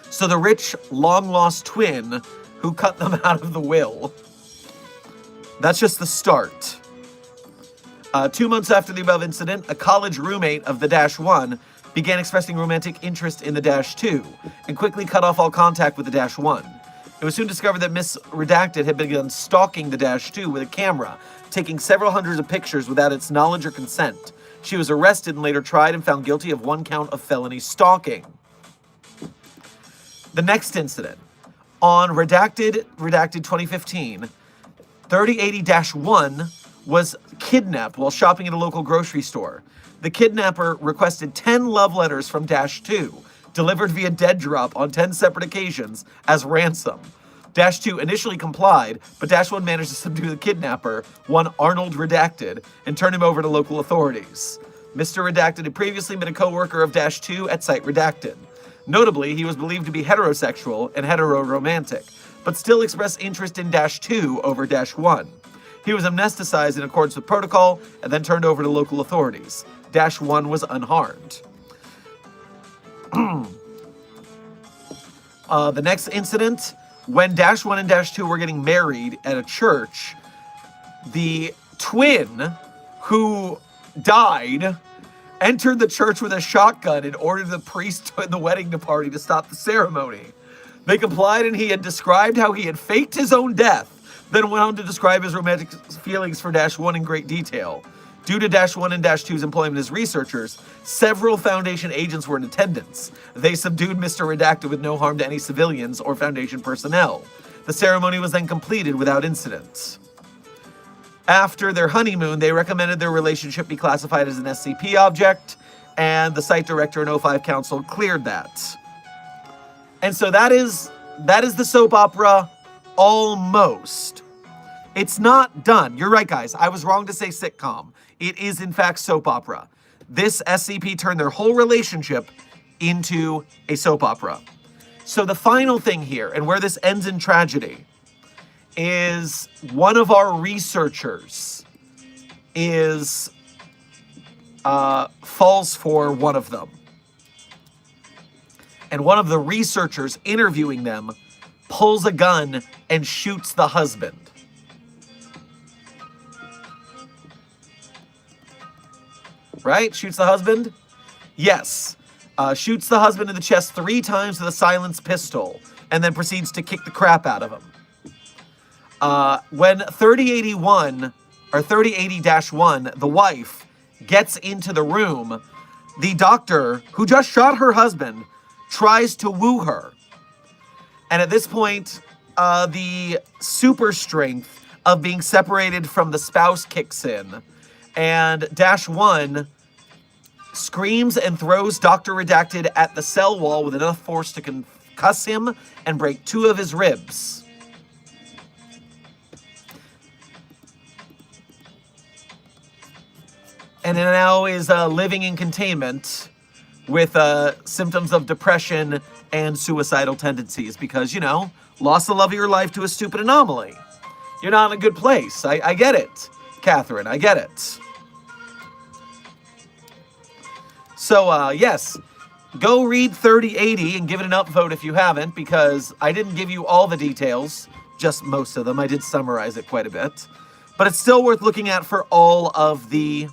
So the rich, long-lost twin who cut them out of the will. That's just the start. 2 months after the above incident, a college roommate of the -1 began expressing romantic interest in the -2 and quickly cut off all contact with the -1. It was soon discovered that Miss Redacted had begun stalking the -2 with a camera, taking several hundreds of pictures without its knowledge or consent. She was arrested and later tried and found guilty of 1 count of felony stalking. The next incident. On Redacted 2015, 3080-1 was kidnapped while shopping at a local grocery store. The kidnapper requested 10 love letters from Dash 2, delivered via dead drop on 10 separate occasions as ransom. Dash 2 initially complied, but Dash 1 managed to subdue the kidnapper, one Arnold Redacted, and turn him over to local authorities. Mr. Redacted had previously been a co-worker of Dash 2 at Site Redacted. Notably, he was believed to be heterosexual and hetero-romantic, but still expressed interest in Dash 2 over Dash 1. He was amnesticized in accordance with protocol and then turned over to local authorities. Dash 1 was unharmed. The next incident, when Dash 1 and Dash 2 were getting married at a church, the twin who died entered the church with a shotgun and ordered the priest in the wedding party to stop the ceremony. They complied, and he had described how he had faked his own death, then went on to describe his romantic feelings for Dash 1 in great detail. Due to Dash 1 and Dash 2's employment as researchers, several Foundation agents were in attendance. They subdued Mr. Redacted with no harm to any civilians or Foundation personnel. The ceremony was then completed without incident. After their honeymoon, they recommended their relationship be classified as an SCP object, and the site director and O5 Council cleared that. And so that is the soap opera, almost. It's not done. You're right, guys. I was wrong to say sitcom. It is, in fact, soap opera. This SCP turned their whole relationship into a soap opera. So the final thing here, and where this ends in tragedy, is one of our researchers falls for one of them. And one of the researchers interviewing them pulls a gun and shoots the husband. Right? Shoots the husband? Yes. Shoots the husband in the chest 3 times with a silenced pistol, and then proceeds to kick the crap out of him. When 3081, or 3080-1, the wife, gets into the room, the doctor, who just shot her husband, tries to woo her. And at this point, the super strength of being separated from the spouse kicks in, and Dash 1 screams and throws Dr. Redacted at the cell wall with enough force to concuss him and break 2 of his ribs. And now is living in containment with symptoms of depression and suicidal tendencies because, you know, lost the love of your life to a stupid anomaly. You're not in a good place. I get it, Catherine. I get it. So, yes, go read 3080 and give it an upvote if you haven't, because I didn't give you all the details, just most of them. I did summarize it quite a bit. But it's still worth looking at for all of the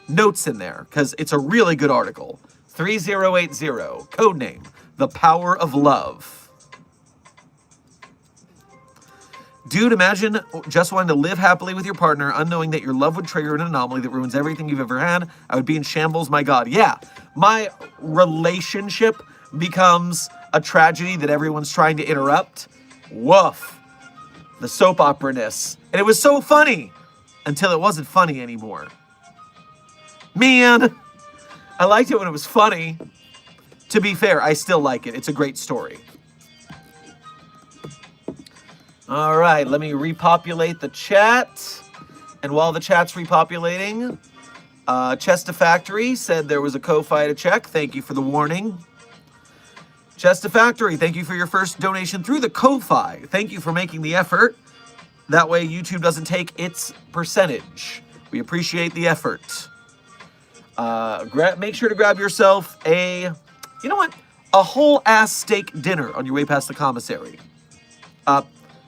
notes in there, because it's a really good article. 3080, codename, The Power of Love. Dude, imagine just wanting to live happily with your partner, unknowing that your love would trigger an anomaly that ruins everything you've ever had. I would be in shambles, my God. Yeah, my relationship becomes a tragedy that everyone's trying to interrupt. Woof. The soap opera-ness. And it was so funny until it wasn't funny anymore. Man, I liked it when it was funny. To be fair, I still like it. It's a great story. All right, let me repopulate the chat. And while the chat's repopulating, Chesta Factory said there was a Ko-Fi to check. Thank you for the warning. Chesta Factory, thank you for your first donation through the Ko-Fi. Thank you for making the effort. That way YouTube doesn't take its percentage. We appreciate the effort. Make sure to grab yourself a whole ass steak dinner on your way past the commissary.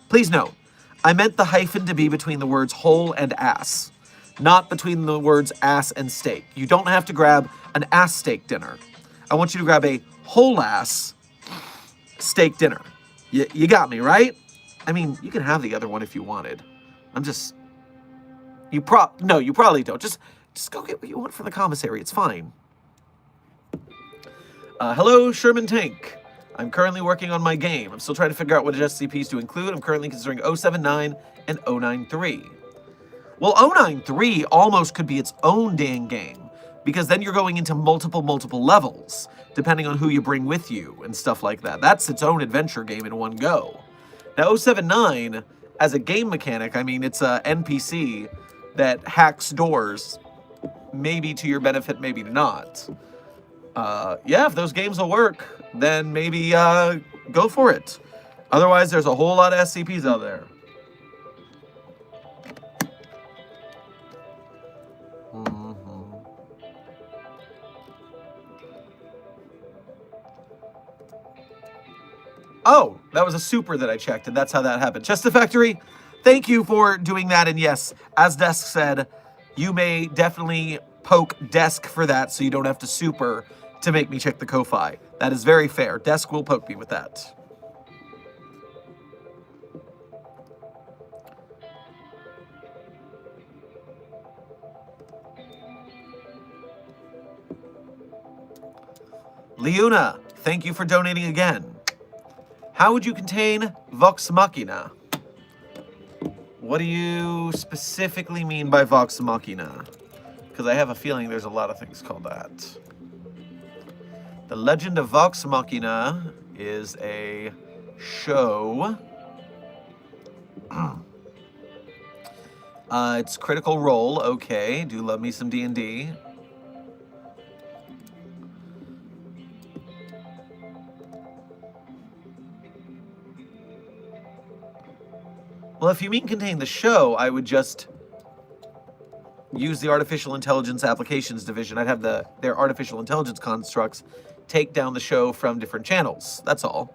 Please note, I meant the hyphen to be between the words whole and ass, not between the words ass and steak. You don't have to grab an ass steak dinner. I want you to grab a whole ass steak dinner. You got me, right? I mean, you can have the other one if you wanted. You probably don't. Just go get what you want from the commissary. It's fine. Hello, Sherman Tank. I'm currently working on my game. I'm still trying to figure out what SCPs to include. I'm currently considering 079 and 093. Well, 093 almost could be its own dang game, because then you're going into multiple levels, depending on who you bring with you and stuff like that. That's its own adventure game in one go. Now, 079, as a game mechanic, I mean, it's a NPC that hacks doors, maybe to your benefit, maybe not. Yeah, if those games will work, then maybe go for it. Otherwise, there's a whole lot of SCPs out there. Oh, that was a super that I checked, and that's how that happened. Chest Factory, thank you for doing that. And yes, as Desk said, you may definitely poke Desk for that so you don't have to super to make me check the Ko-Fi. That is very fair. Desk will poke me with that. Leuna, thank you for donating again. How would you contain Vox Machina? What do you specifically mean by Vox Machina? Because I have a feeling there's a lot of things called that. The Legend of Vox Machina is a show. It's Critical Role. Okay, do love me some D&D. Well, if you mean contain the show, I would just use the Artificial Intelligence Applications Division. I'd have their artificial intelligence constructs take down the show from different channels. That's all.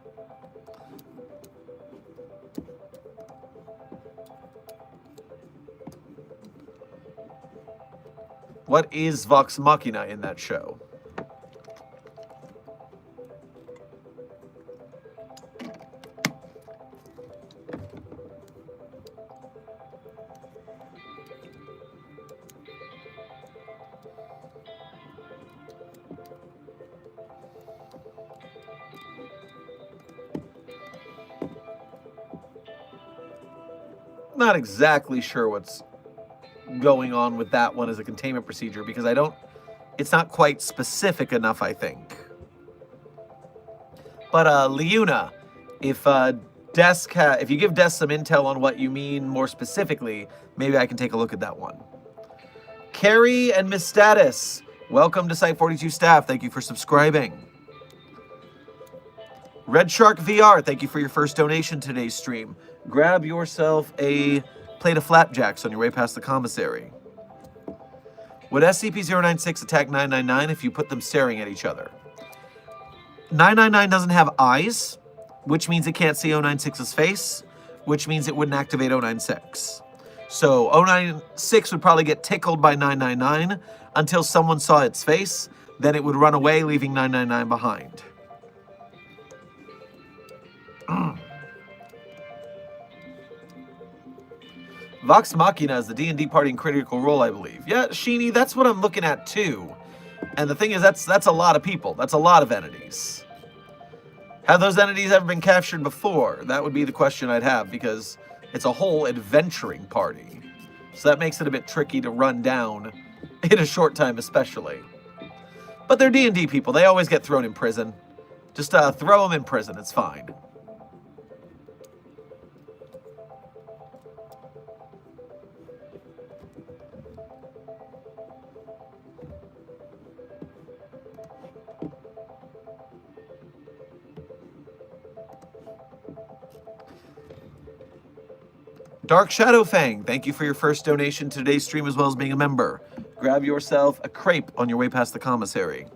What is Vox Machina in that show? Not exactly sure what's going on with that one as a containment procedure, because it's not quite specific enough, I think. But Leuna, if you give Desk some intel on what you mean more specifically, maybe I can take a look at that one. Carrie and Miss Status, welcome to Site 42 staff. Thank you for subscribing. Red Shark VR, thank you for your first donation to today's stream. Grab yourself a plate of flapjacks on your way past the commissary. Would SCP-096 attack 999 if you put them staring at each other? 999 doesn't have eyes, which means it can't see 096's face, which means it wouldn't activate 096. So 096 would probably get tickled by 999 until someone saw its face, then it would run away, leaving 999 behind. Vox Machina is the D&D party in Critical Role, I believe. Yeah, Sheeny, that's what I'm looking at too. And the thing is, that's a lot of people. That's a lot of entities. Have those entities ever been captured before? That would be the question I'd have, because it's a whole adventuring party. So that makes it a bit tricky to run down in a short time, especially. But they're D&D people. They always get thrown in prison. Just throw them in prison. It's fine. Dark Shadow Fang, thank you for your first donation to today's stream, as well as being a member. Grab yourself a crepe on your way past the commissary.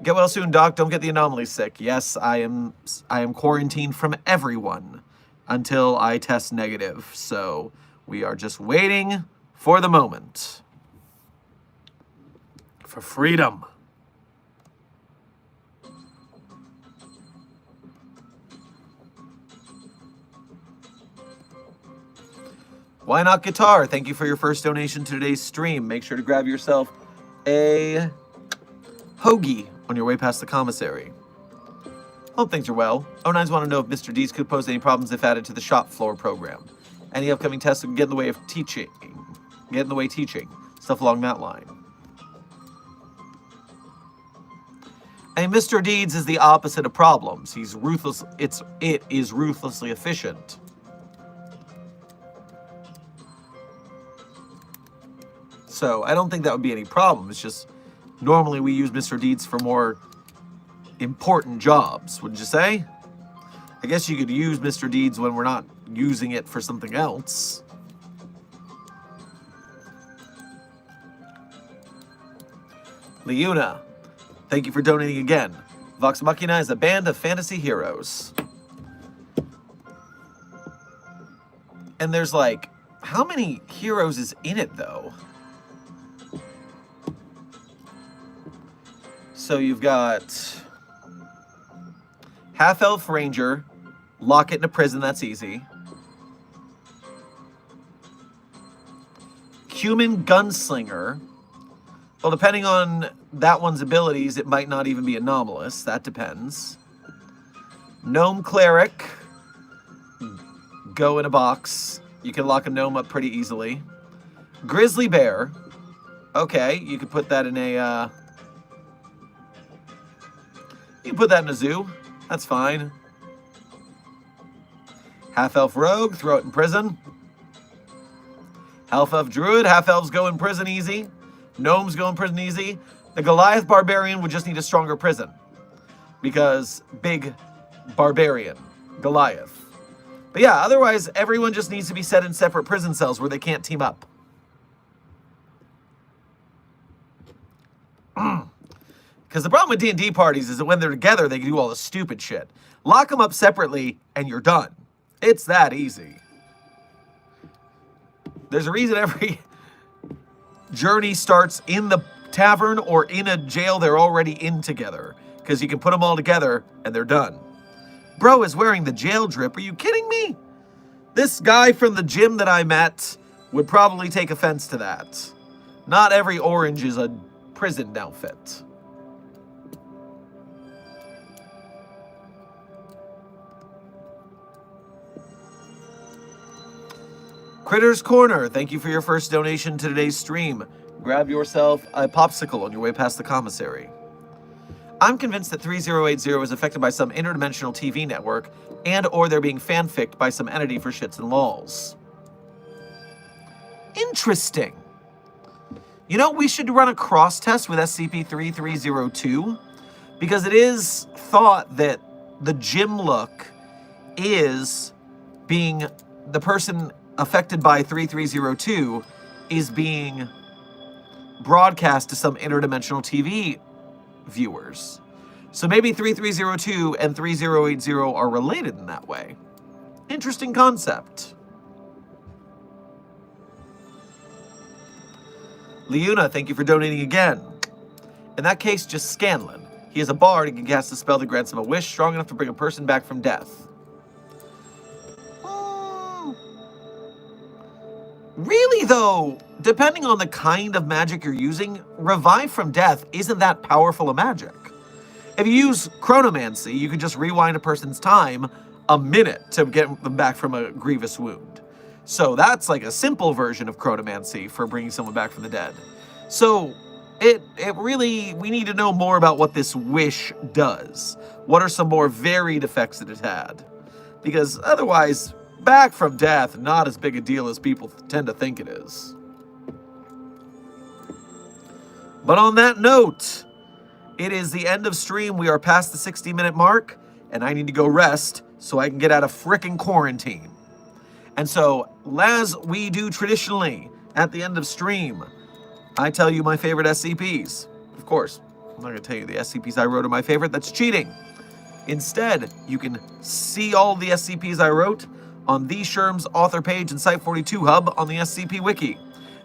Get well soon, Doc. Don't get the anomaly sick. Yes, I am quarantined from everyone until I test negative. So we are just waiting for the moment. For freedom. Why Not Guitar? Thank you for your first donation to today's stream. Make sure to grab yourself a hoagie on your way past the commissary. Hope things are well. 09s want to know if Mr. D's could pose any problems if added to the shop floor program. Any upcoming tests would get in the way of teaching. Get in the way of teaching. Stuff along that line. And Mr. Deeds is the opposite of problems. He's ruthless. It is ruthlessly efficient. So I don't think that would be any problem. It's just normally we use Mr. Deeds for more important jobs, wouldn't you say? I guess you could use Mr. Deeds when we're not using it for something else. Leuna, thank you for donating again. Vox Machina is a band of fantasy heroes. And there's like, how many heroes is in it though? So you've got Half-Elf Ranger, lock it in a prison, that's easy. Human Gunslinger. Well, depending on that one's abilities, it might not even be anomalous. That depends. Gnome Cleric. Go in a box. You can lock a gnome up pretty easily. Grizzly Bear. Okay, you could put that in a... you can put that in a zoo. That's fine. Half-Elf Rogue. Throw it in prison. Half-Elf Druid. Half-Elves go in prison easy. Gnomes go in prison easy. The Goliath Barbarian would just need a stronger prison. Because big barbarian. Goliath. But yeah, otherwise everyone just needs to be set in separate prison cells where they can't team up. Because the problem with D&D parties is that when they're together, they can do all the stupid shit. Lock them up separately and you're done. It's that easy. There's a reason every journey starts in the tavern or in a jail they're already in together. Because you can put them all together and they're done. Bro is wearing the jail drip. Are you kidding me? This guy from the gym that I met would probably take offense to that. Not every orange is a prison outfit. Critter's Corner, thank you for your first donation to today's stream. Grab yourself a popsicle on your way past the commissary. I'm convinced that 3080 is affected by some interdimensional TV network and or they're being fanficked by some entity for shits and lols. Interesting. You know, we should run a cross-test with SCP-3302 because it is thought that the gym look is being the person affected by 3302 is being broadcast to some interdimensional TV viewers. So maybe 3302 and 3080 are related in that way. Interesting concept. Leuna, thank you for donating again. In that case, just Scanlan. He is a bard and can cast a spell that grants him a wish strong enough to bring a person back from death. Really, though, depending on the kind of magic you're using, Revive from Death isn't that powerful a magic. If you use Chronomancy, you can just rewind a person's time a minute to get them back from a grievous wound. So that's like a simple version of Chronomancy for bringing someone back from the dead. So it really, we need to know more about what this wish does. What are some more varied effects that it had? Because otherwise, back from death, not as big a deal as people tend to think it is. But on that note, it is the end of stream. We are past the 60-minute mark, and I need to go rest so I can get out of frickin' quarantine. And so, as we do traditionally at the end of stream, I tell you my favorite SCPs. Of course, I'm not going to tell you the SCPs I wrote are my favorite. That's cheating. Instead, you can see all the SCPs I wrote on the Sherm's author page and Site42 Hub on the SCP Wiki.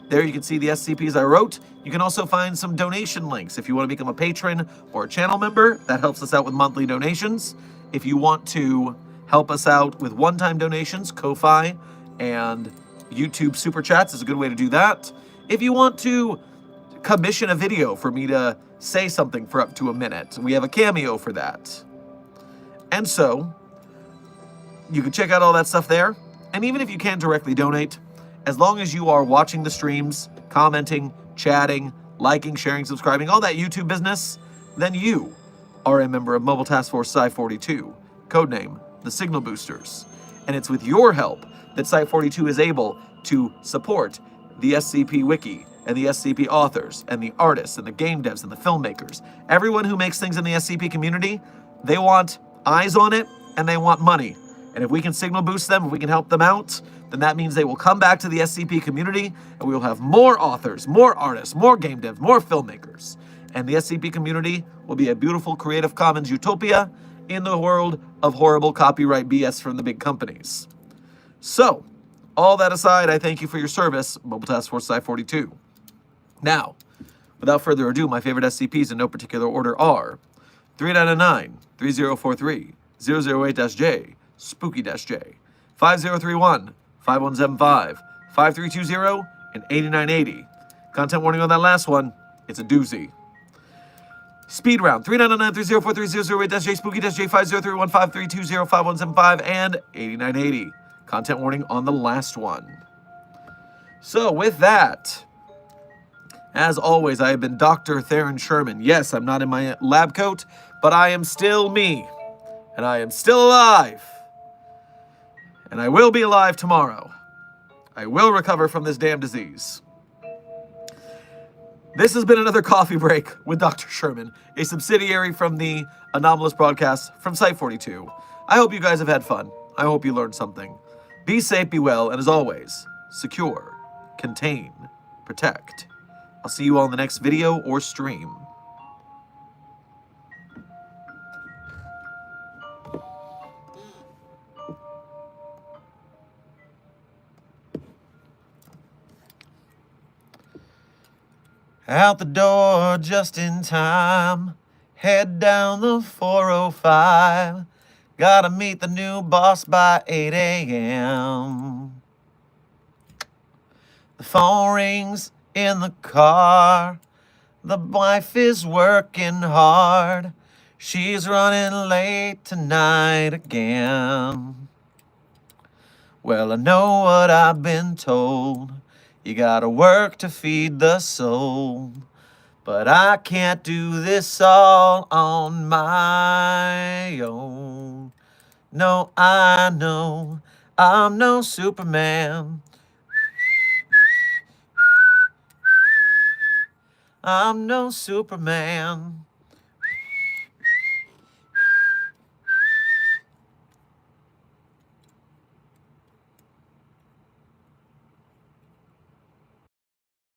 There you can see the SCPs I wrote. You can also find some donation links if you want to become a patron or a channel member. That helps us out with monthly donations. If you want to help us out with one-time donations, Ko-Fi and YouTube Super Chats is a good way to do that. If you want to commission a video for me to say something for up to a minute, we have a Cameo for that. And so, you can check out all that stuff there. And even if you can't directly donate, as long as you are watching the streams, commenting, chatting, liking, sharing, subscribing, all that YouTube business, then you are a member of Mobile Task Force Site-42, codename the Signal Boosters. And it's with your help that Site-42 is able to support the SCP Wiki and the SCP authors and the artists and the game devs and the filmmakers. Everyone who makes things in the SCP community, they want eyes on it and they want money. And if we can signal boost them, if we can help them out, then that means they will come back to the SCP community and we will have more authors, more artists, more game devs, more filmmakers. And the SCP community will be a beautiful Creative Commons utopia in the world of horrible copyright BS from the big companies. So, all that aside, I thank you for your service, Mobile Task Force Site-42. Now, without further ado, my favorite SCPs in no particular order are 3999, 3043, 008-J, Spooky-J, 5031, 5175, 5320, and 8980. Content warning on that last one, it's a doozy. Speed round 3999-3043-008-J, Spooky-J, 5031, 5320, 5175, and 8980. Content warning on the last one. So with that, as always, I have been Dr. Theron Sherman. Yes, I'm not in my lab coat, but I am still me. And I am still alive. And I will be alive tomorrow. I will recover from this damn disease. This has been another coffee break with Dr. Sherman, a subsidiary from the Anomalous broadcast from Site-42. I hope you guys have had fun. I hope you learned something. Be safe, be well, and as always, secure, contain, protect. I'll see you all in the next video or stream. Out the door just in time. Head down the 405. Gotta meet the new boss by 8 a.m. The phone rings in the car. The wife is working hard. She's running late tonight again. Well, I know what I've been told. You gotta work to feed the soul. But I can't do this all on my own. No, I know I'm no Superman. I'm no Superman.